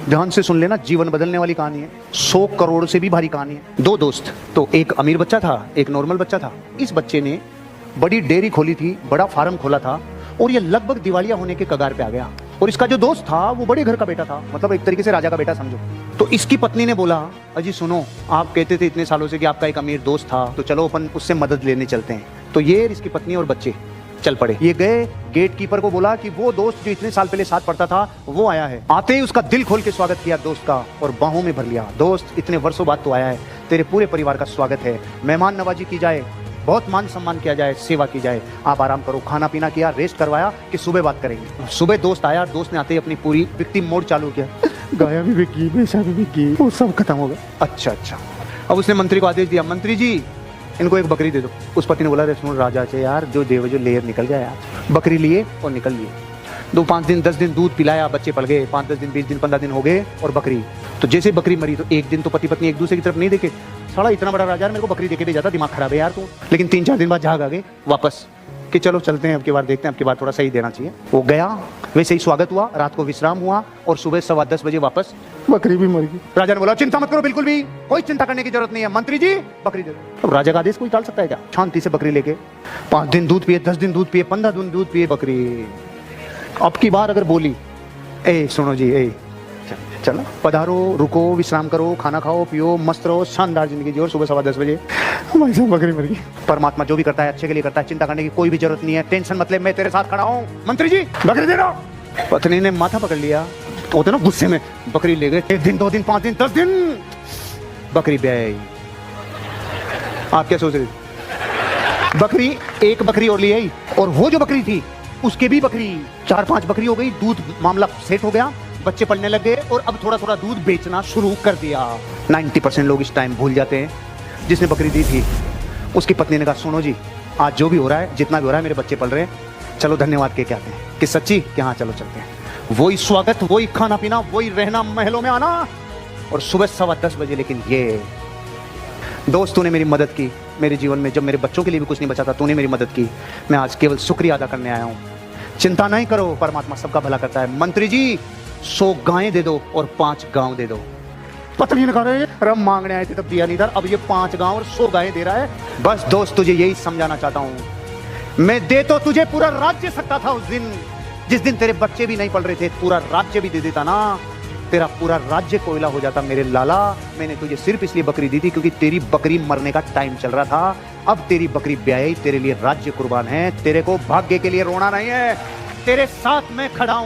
ध्यान से सुन लेना, जीवन बदलने वाली कहानी है, 100 करोड़ से भी भारी कहानी है। दो दोस्त, तो एक अमीर बच्चा था, एक नॉर्मल बच्चा था। इस बच्चे ने बड़ी डेयरी खोली थी, बड़ा फार्म खोला था, और ये लगभग दिवालिया होने के कगार पे आ गया। और इसका जो दोस्त था वो बड़े घर का बेटा था, मतलब एक तरीके से राजा का बेटा समझो। तो इसकी पत्नी ने बोला, अजी सुनो, आप कहते थे इतने सालों से कि आपका एक अमीर दोस्त था, तो चलो अपन उससे मदद लेने चलते हैं। तो ये इसकी पत्नी और बच्चे चल पड़े। ये गए, गेट कीपर को बोला कि वो दोस्त जो इतने साल पहले साथ पढ़ता था वो आया है। आते ही उसका दिल खोल के स्वागत किया दोस्त का और बाहों में भर लिया। दोस्त, इतने वर्षों बाद तो आया है, तेरे पूरे परिवार का स्वागत है, मेहमान नवाजी की जाए, बहुत मान सम्मान किया जाए, सेवा की जाए, आप आराम करो। खाना पीना किया, रेस्ट करवाया कि सुबह बात करेंगे। सुबह दोस्त आया, दोस्त ने आते ही अपनी पूरी विक्टिम मोड चालू किया, गाया भी बिकी, बेचा भी बिकी, वो सब खत्म हो गया। अच्छा। अब उसने मंत्री को आदेश दिया, मंत्री जी इनको एक बकरी दे दो। उस पति ने बोला, रे सुन राजा से यार, जो देव जो लेयर निकल जाए यार। बकरी लिए और निकल लिए। 2-5 दिन 10 दिन दूध पिलाया, बच्चे पल गए, 5-10 दिन 20 दिन 15 दिन हो गए और बकरी। तो जैसे बकरी मरी तो एक दिन तो पति पत्नी एक दूसरे की तरफ नहीं देखे, साला इतना बड़ा राजा मेरे को बकरी देके भेजा था, दिमाग खराब है यार तू। लेकिन 3-4 दिन बाद झाग आ गए वापस कि चलो चलते हैं, अब की बार देखते हैं, अब की बार थोड़ा सही देना चाहिए। वो गया, वैसे ही स्वागत हुआ, रात को विश्राम हुआ और सुबह 10:15 बजे वापस बकरी भी मर गई। राजा ने बोला, चिंता मत करो, बिल्कुल भी कोई चिंता करने की जरूरत नहीं है, मंत्री जी बकरी दे दो। अब राजा का आदेश कोई टाल सकता है क्या? शांति से बकरी लेके 5 दिन दूध पिए, 10 दिन दूध पिए, 15 दिन दूध पिए बकरी। अब की बार अगर बोली, ए सुनो जी, ए चलो पधारो, रुको, विश्राम करो, खाना खाओ, पियो, मस्त रहो, शानदार जिंदगी जियो, सुबह 10:15 बजे भाई साहब बकरी मर गई। परमात्मा जो भी करता है अच्छे के लिए करता है, चिंता करने की कोई भी जरूरत नहीं है, टेंशन मतलब, मैं तेरे साथ खड़ा हूँ, मंत्री जी बकरी दे दो। पत्नी ने माथा पकड़ लिया, तो होते ना गुस्से में, बकरी ले गए। 1 दिन 2 दिन 5 दिन 10 दिन बकरी ब्याई। आप क्या सोच रहे? बकरी, एक बकरी और ले आई, और वो जो बकरी थी उसके भी बकरी, 4-5 बकरी हो गई। दूध मामला सेट हो गया, बच्चे पलने लगे और अब थोड़ा थोड़ा दूध बेचना शुरू कर दिया। 90% लोग इस टाइम भूल जाते हैं, जिसने बकरी दी थी उसकी पत्नी ने कहा, सुनो जी आज जो भी हो रहा है, जितना भी हो रहा है, मेरे बच्चे पल रहे हैं, चलो धन्यवाद के क्या हैं कि सच्ची कि हाँ चलो चलते हैं। वही स्वागत, वही खाना पीना, वही रहना, महलों में आना, और सुबह 10:15 बजे। लेकिन ये दोस्त, तूने मेरी मदद की मेरे जीवन में, जब मेरे बच्चों के लिए भी कुछ नहीं बचा था, तूने मेरी मदद की, मैं आज केवल शुक्रिया अदा करने आया हूँ। चिंता नहीं करो, परमात्मा सबका भला करता है। मंत्री जी 100 गायें दे दो और 5 गांव दे दो। पत्नी ने कहा, रम मांगने आए थे तब दिया नहीं था, अब ये 5 गांव और 100 गायें दे रहा है। बस दोस्त, तुझे यही समझाना चाहता हूँ, मैं दे तो तुझे पूरा राज्य सकता था उस दिन, जिस दिन तेरे बच्चे भी नहीं पल रहे थे, पूरा राज्य भी दे देता ना, तेरा पूरा राज्य कोयला हो जाता मेरे लाला। मैंने तुझे सिर्फ इसलिए बकरी दी थी क्योंकि तेरी बकरी मरने का टाइम चल रहा था। अब तेरी बकरी ब्याई, तेरे लिए राज्य कुर्बान है, तेरे को भाग्य के लिए रोना नहीं है, तेरे साथ मैं खड़ा हूं।